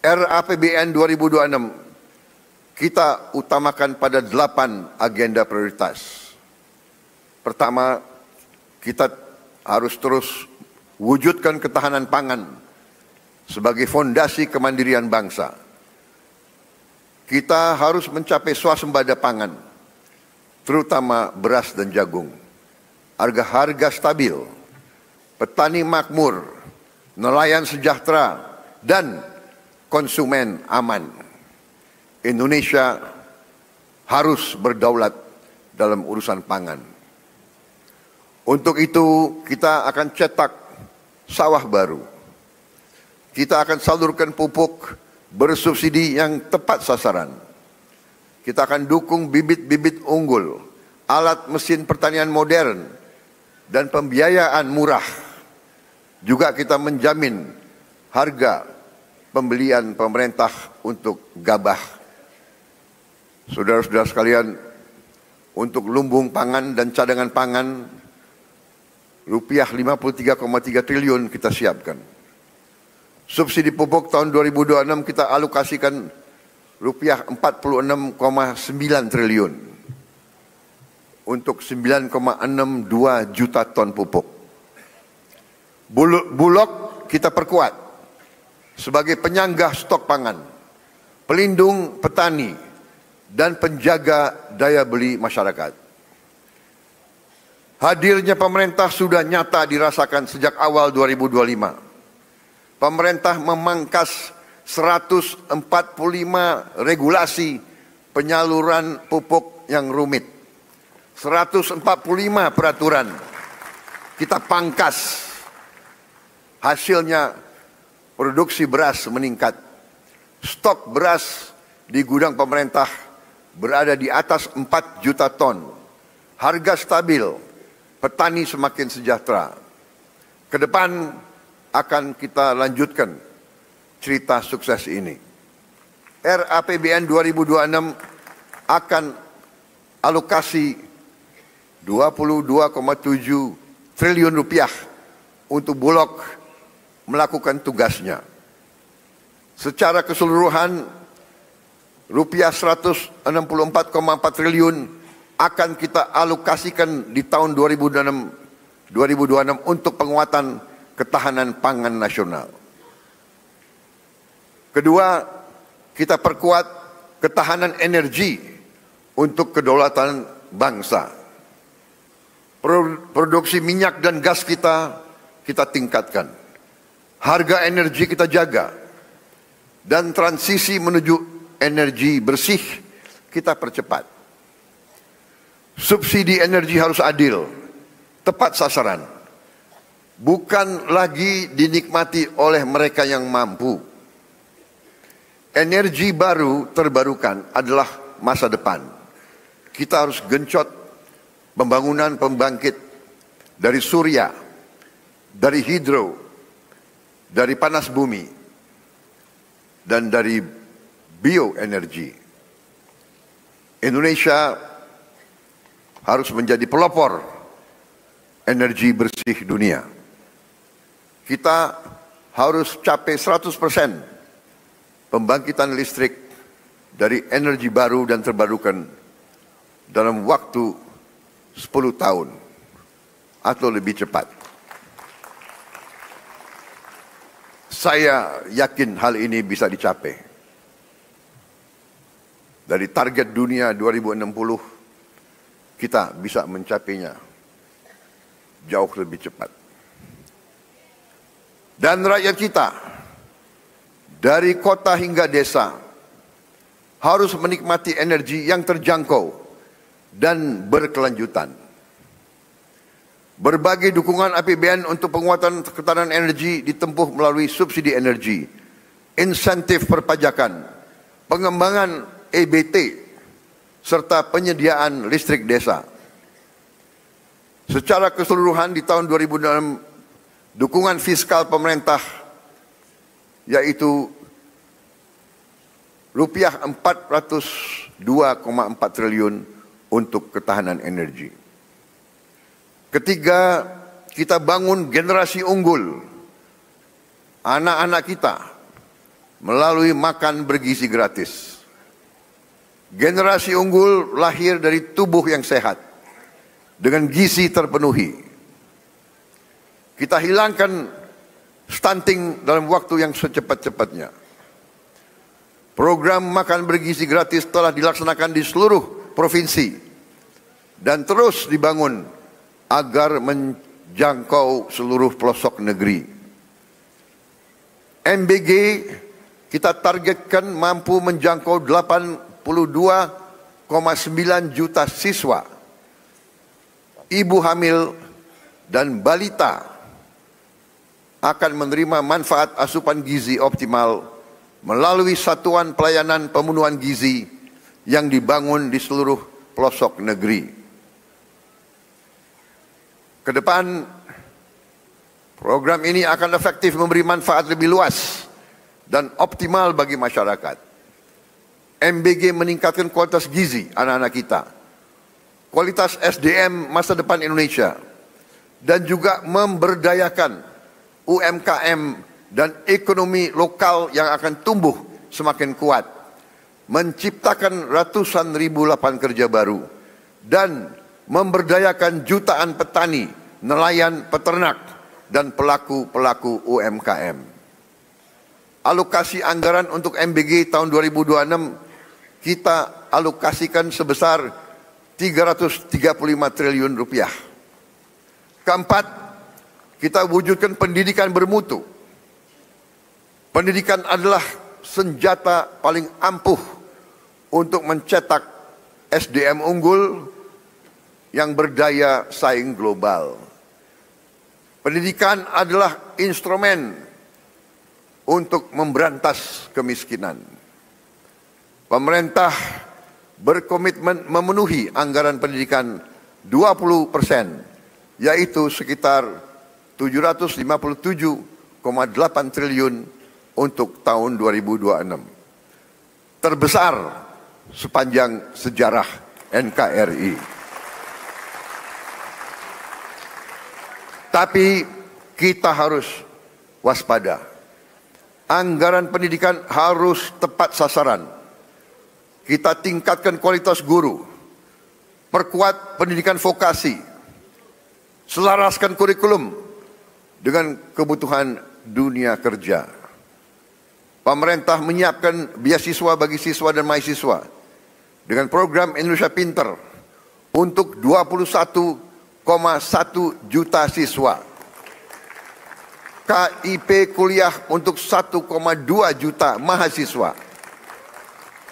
RAPBN 2026 kita utamakan pada 8 agenda prioritas. Pertama, kita harus terus wujudkan ketahanan pangan sebagai fondasi kemandirian bangsa. Kita harus mencapai swasembada pangan, terutama beras dan jagung. Harga stabil, petani makmur, nelayan sejahtera, dan konsumen aman. Indonesia harus berdaulat dalam urusan pangan. Untuk itu kita akan cetak sawah baru. Kita akan salurkan pupuk bersubsidi yang tepat sasaran. Kita akan dukung bibit-bibit unggul, alat mesin pertanian modern, dan pembiayaan murah. Juga kita menjamin harga pembelian pemerintah untuk gabah. Saudara-saudara sekalian, untuk lumbung pangan dan cadangan pangan, rupiah 53,3 triliun kita siapkan. Subsidi pupuk tahun 2026 kita alokasikan rupiah 46,9 triliun untuk 9,62 juta ton pupuk. Bulog kita perkuat sebagai penyangga stok pangan, pelindung petani, dan penjaga daya beli masyarakat. Hadirnya pemerintah sudah nyata dirasakan sejak awal 2025. Pemerintah memangkas 145 regulasi penyaluran pupuk yang rumit. 145 peraturan kita pangkas. Hasilnya produksi beras meningkat. Stok beras di gudang pemerintah berada di atas 4 juta ton. Harga stabil, petani semakin sejahtera. Ke depan akan kita lanjutkan cerita sukses ini. RAPBN 2026 akan alokasi 22,7 triliun rupiah untuk Bulog melakukan tugasnya. Secara keseluruhan rupiah 164,4 triliun akan kita alokasikan di tahun 2026 untuk penguatan ketahanan pangan nasional. Kedua, kita perkuat ketahanan energi untuk kedaulatan bangsa. Produksi minyak dan gas kita tingkatkan. Harga energi kita jaga. Dan transisi menuju energi bersih kita percepat. Subsidi energi harus adil, tepat sasaran. Bukan lagi dinikmati oleh mereka yang mampu. Energi baru terbarukan adalah masa depan. Kita harus genjot pembangunan pembangkit dari surya, dari hidro, dari panas bumi, dan dari bioenergi. Indonesia harus menjadi pelopor energi bersih dunia. Kita harus capai 100% pembangkitan listrik dari energi baru dan terbarukan dalam waktu 10 tahun atau lebih cepat. Saya yakin hal ini bisa dicapai. Dari target dunia 2060, kita bisa mencapainya jauh lebih cepat. Dan rakyat kita, dari kota hingga desa, harus menikmati energi yang terjangkau dan berkelanjutan. Berbagai dukungan APBN untuk penguatan ketahanan energi ditempuh melalui subsidi energi, insentif perpajakan, pengembangan EBT, serta penyediaan listrik desa. Secara keseluruhan di tahun 2006, dukungan fiskal pemerintah yaitu rupiah 402,4 triliun untuk ketahanan energi. Ketiga, kita bangun generasi unggul. Anak-anak kita melalui makan bergizi gratis. Generasi unggul lahir dari tubuh yang sehat, dengan gizi terpenuhi. Kita hilangkan stunting dalam waktu yang secepat-cepatnya. Program makan bergizi gratis telah dilaksanakan di seluruh provinsi dan terus dibangun agar menjangkau seluruh pelosok negeri. MBG kita targetkan mampu menjangkau 82,9 juta siswa, ibu hamil dan balita akan menerima manfaat asupan gizi optimal melalui satuan pelayanan pemenuhan gizi yang dibangun di seluruh pelosok negeri. Kedepan, program ini akan efektif memberi manfaat lebih luas dan optimal bagi masyarakat. MBG meningkatkan kualitas gizi anak-anak kita, kualitas SDM masa depan Indonesia, dan juga memberdayakan UMKM dan ekonomi lokal yang akan tumbuh semakin kuat, menciptakan ratusan ribu lapangan kerja baru, dan memberdayakan jutaan petani, nelayan, peternak, dan pelaku-pelaku UMKM. Alokasi anggaran untuk MBG tahun 2026 kita alokasikan sebesar 335 triliun rupiah. Keempat, kita wujudkan pendidikan bermutu. Pendidikan adalah senjata paling ampuh untuk mencetak SDM unggul yang berdaya saing global. Pendidikan adalah instrumen untuk memberantas kemiskinan. Pemerintah berkomitmen memenuhi anggaran pendidikan 20%, yaitu sekitar 757,8 triliun untuk tahun 2026. Terbesar sepanjang sejarah NKRI. Tapi kita harus waspada. Anggaran pendidikan harus tepat sasaran. Kita tingkatkan kualitas guru, perkuat pendidikan vokasi, selaraskan kurikulum dengan kebutuhan dunia kerja. Pemerintah menyiapkan beasiswa bagi siswa dan mahasiswa dengan program Indonesia Pinter untuk 21,1 juta siswa. KIP kuliah untuk 1,2 juta mahasiswa.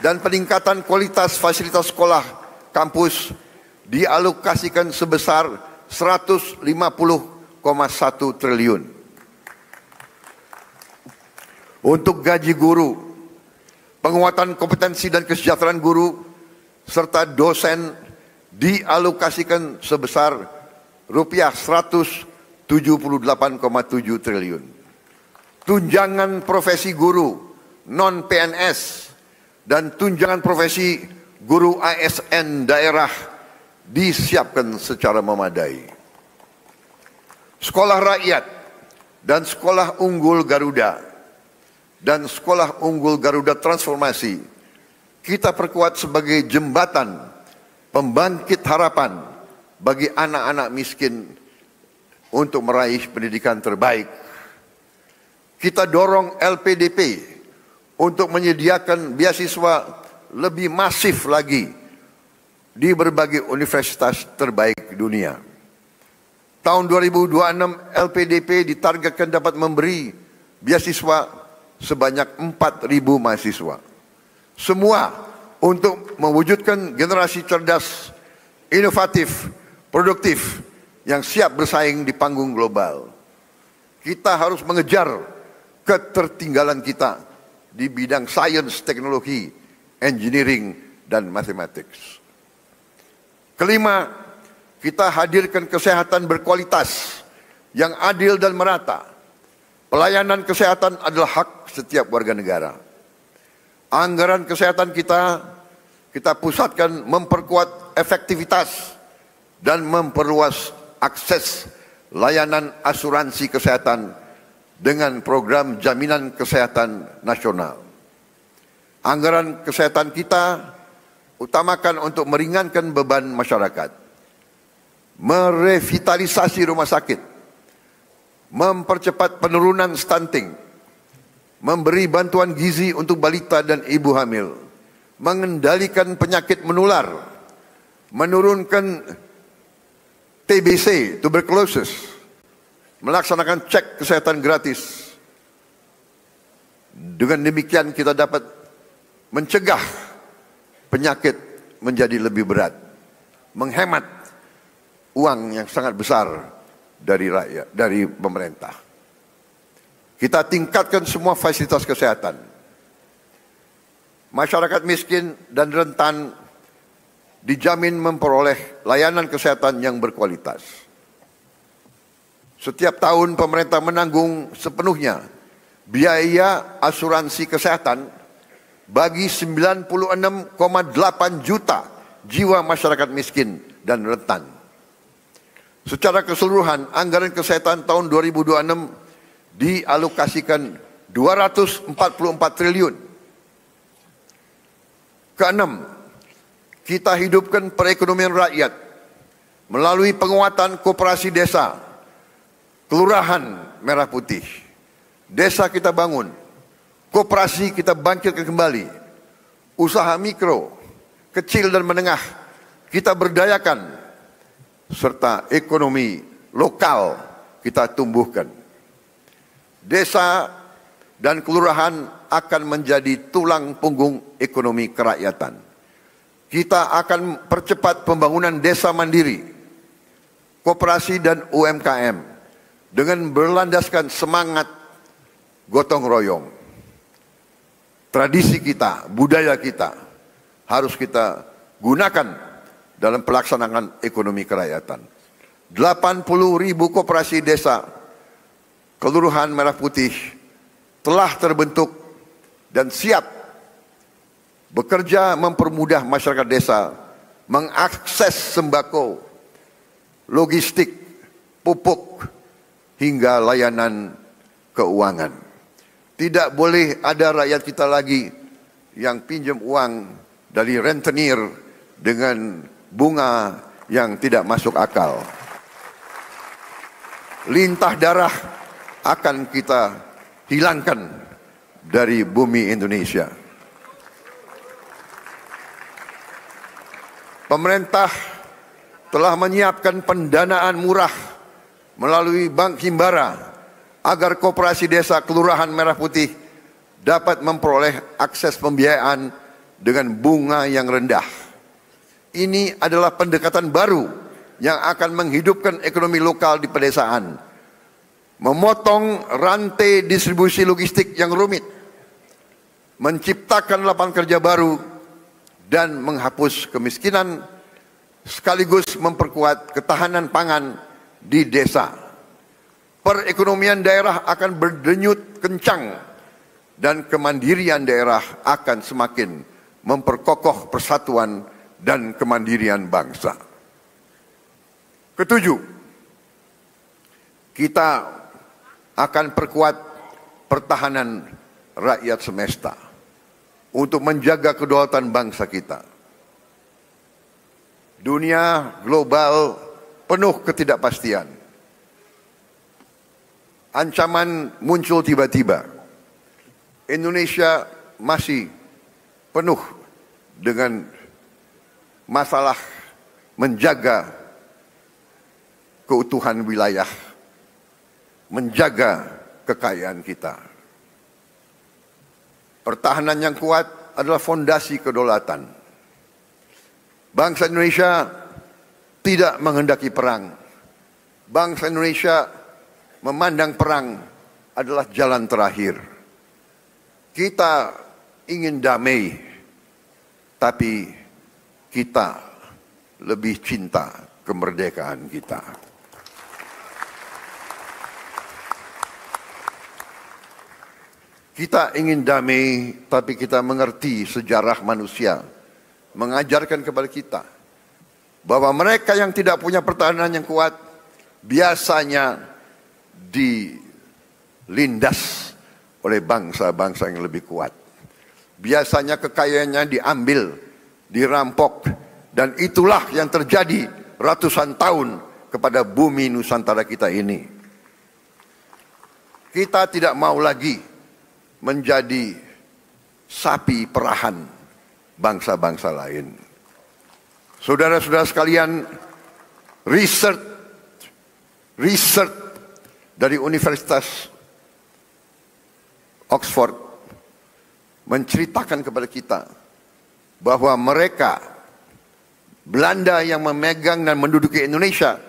Dan peningkatan kualitas fasilitas sekolah kampus dialokasikan sebesar 150,1 triliun. Untuk gaji guru, penguatan kompetensi dan kesejahteraan guru, serta dosen dialokasikan sebesar rupiah 178,7 triliun. Tunjangan profesi guru non-PNS dan tunjangan profesi guru ASN daerah disiapkan secara memadai. Sekolah rakyat dan sekolah unggul Garuda dan sekolah unggul Garuda Transformasi kita perkuat sebagai jembatan pembangkit harapan bagi anak-anak miskin untuk meraih pendidikan terbaik. Kita dorong LPDP untuk menyediakan beasiswa lebih masif lagi di berbagai universitas terbaik dunia. Tahun 2026 LPDP ditargetkan dapat memberi beasiswa sebanyak 4.000 mahasiswa. Semua untuk mewujudkan generasi cerdas, inovatif, produktif yang siap bersaing di panggung global. Kita harus mengejar ketertinggalan kita di bidang sains, teknologi, engineering, dan mathematics. Kelima, kita hadirkan kesehatan berkualitas yang adil dan merata. Pelayanan kesehatan adalah hak setiap warga negara. Anggaran kesehatan kita pusatkan memperkuat efektivitas dan memperluas akses layanan asuransi kesehatan dengan program jaminan kesehatan nasional. Anggaran kesehatan kita utamakan untuk meringankan beban masyarakat, merevitalisasi rumah sakit, mempercepat penurunan stunting, memberi bantuan gizi untuk balita dan ibu hamil, mengendalikan penyakit menular, menurunkan TBC, tuberculosis, melaksanakan cek kesehatan gratis. Dengan demikian kita dapat mencegah penyakit menjadi lebih berat, menghemat uang yang sangat besar dari rakyat, dari pemerintah. Kita tingkatkan semua fasilitas kesehatan. Masyarakat miskin dan rentan dijamin memperoleh layanan kesehatan yang berkualitas. Setiap tahun pemerintah menanggung sepenuhnya biaya asuransi kesehatan bagi 96,8 juta jiwa masyarakat miskin dan rentan. Secara keseluruhan, anggaran kesehatan tahun 2026 dialokasikan 244 triliun. Keenam, kita hidupkan perekonomian rakyat melalui penguatan koperasi desa, kelurahan merah putih. Desa kita bangun, koperasi kita bangkitkan kembali, usaha mikro, kecil dan menengah kita berdayakan, serta ekonomi lokal kita tumbuhkan. Desa dan kelurahan akan menjadi tulang punggung ekonomi kerakyatan. Kita akan percepat pembangunan desa mandiri, koperasi dan UMKM dengan berlandaskan semangat gotong royong. Tradisi kita, budaya kita harus kita gunakan dalam pelaksanaan ekonomi kerakyatan. 80.000 koperasi desa kelurahan merah putih telah terbentuk dan siap bekerja mempermudah masyarakat desa mengakses sembako, logistik, pupuk, hingga layanan keuangan. Tidak boleh ada rakyat kita lagi yang pinjam uang dari rentenir dengan bunga yang tidak masuk akal. Lintah darah akan kita hilangkan dari bumi Indonesia. Pemerintah telah menyiapkan pendanaan murah melalui Bank Himbara agar koperasi desa kelurahan merah putih dapat memperoleh akses pembiayaan dengan bunga yang rendah. Ini adalah pendekatan baru yang akan menghidupkan ekonomi lokal di pedesaan, memotong rantai distribusi logistik yang rumit, menciptakan lapangan kerja baru, dan menghapus kemiskinan, sekaligus memperkuat ketahanan pangan di desa. Perekonomian daerah akan berdenyut kencang dan kemandirian daerah akan semakin memperkokoh persatuan dan kemandirian bangsa. Ketujuh, kita akan perkuat pertahanan rakyat semesta untuk menjaga kedaulatan bangsa kita. Dunia global penuh ketidakpastian. Ancaman muncul tiba-tiba. Indonesia masih penuh dengan masalah menjaga keutuhan wilayah, menjaga kekayaan kita. Pertahanan yang kuat adalah fondasi kedaulatan. Bangsa Indonesia tidak menghendaki perang. Bangsa Indonesia memandang perang adalah jalan terakhir. Kita ingin damai, tapi kita lebih cinta kemerdekaan kita. Kita ingin damai, tapi kita mengerti sejarah manusia mengajarkan kepada kita bahwa mereka yang tidak punya pertahanan yang kuat biasanya lindas oleh bangsa-bangsa yang lebih kuat. Biasanya kekayaannya diambil, dirampok, dan itulah yang terjadi ratusan tahun kepada bumi Nusantara kita ini. Kita tidak mau lagi menjadi sapi perahan bangsa-bangsa lain. Saudara-saudara sekalian, riset dari Universitas Oxford menceritakan kepada kita bahwa mereka, Belanda yang memegang dan menduduki Indonesia,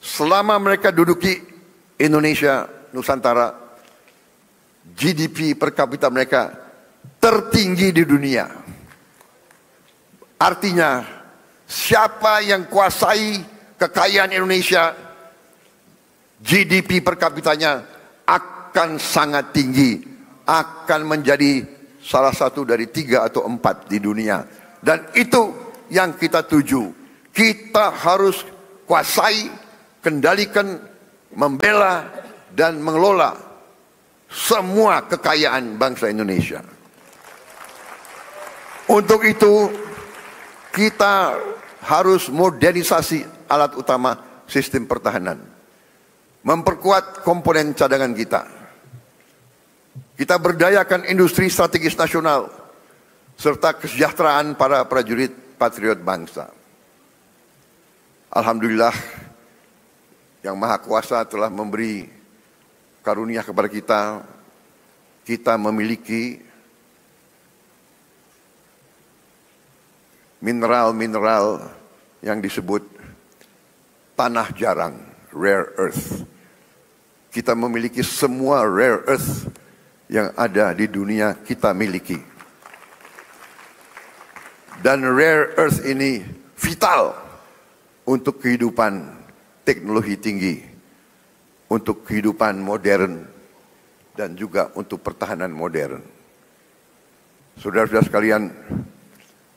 selama mereka duduki Indonesia, Nusantara, GDP per kapita mereka tertinggi di dunia. Artinya, siapa yang kuasai kekayaan Indonesia, GDP per kapitanya akan sangat tinggi, akan menjadi salah satu dari 3 atau 4 di dunia. Dan itu yang kita tuju. Kita harus kuasai, kendalikan, membela, dan mengelola semua kekayaan bangsa Indonesia. Untuk itu, kita harus modernisasi alat utama sistem pertahanan. Memperkuat komponen cadangan kita. Kita berdayakan industri strategis nasional serta kesejahteraan para prajurit patriot bangsa. Alhamdulillah, Yang Maha Kuasa telah memberi karunia kepada kita. Kita memiliki mineral-mineral yang disebut tanah jarang, rare earth. Kita memiliki semua rare earth yang ada di dunia, kita miliki. Dan rare earth ini vital untuk kehidupan teknologi tinggi, untuk kehidupan modern, dan juga untuk pertahanan modern. Saudara-saudara sekalian,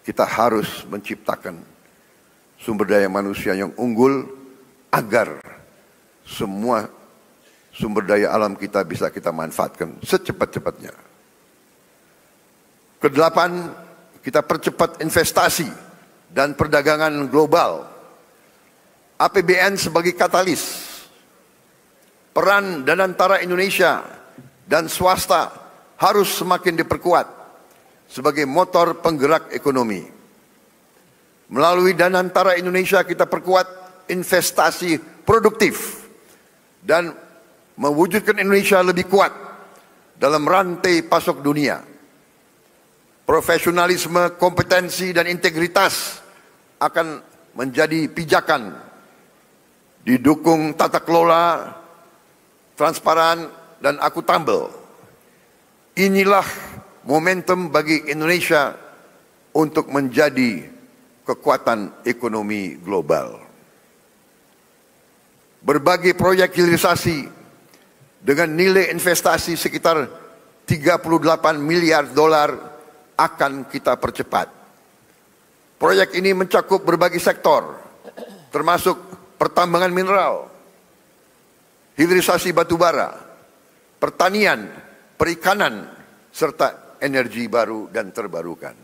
kita harus menciptakan sumber daya manusia yang unggul agar semua sumber daya alam kita bisa kita manfaatkan secepat-cepatnya. Kedelapan, kita percepat investasi dan perdagangan global. APBN sebagai katalis. Peran dan antara Indonesia dan swasta harus semakin diperkuat sebagai motor penggerak ekonomi. Melalui dan antara Indonesia kita perkuat investasi produktif dan mewujudkan Indonesia lebih kuat dalam rantai pasok dunia. Profesionalisme, kompetensi, dan integritas akan menjadi pijakan, didukung tata kelola, transparan, dan akuntabel. Inilah momentum bagi Indonesia untuk menjadi kekuatan ekonomi global. Berbagai proyek hilirisasi dengan nilai investasi sekitar 38 miliar dolar akan kita percepat. Proyek ini mencakup berbagai sektor, termasuk pertambangan mineral, hilirisasi batubara, pertanian, perikanan, serta energi baru dan terbarukan.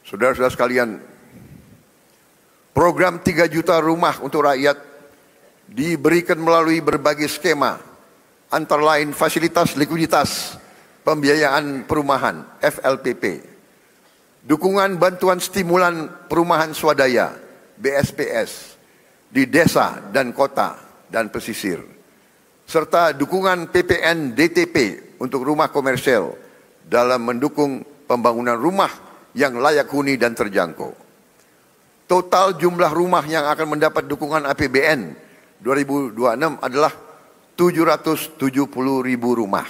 Saudara-saudara sekalian, program 3 juta rumah untuk rakyat diberikan melalui berbagai skema, antara lain fasilitas likuiditas pembiayaan perumahan FLPP, dukungan bantuan stimulan perumahan swadaya BSPS di desa dan kota dan pesisir, serta dukungan PPN DTP untuk rumah komersial dalam mendukung pembangunan rumah yang layak huni dan terjangkau. Total jumlah rumah yang akan mendapat dukungan APBN 2026 adalah 770.000 rumah.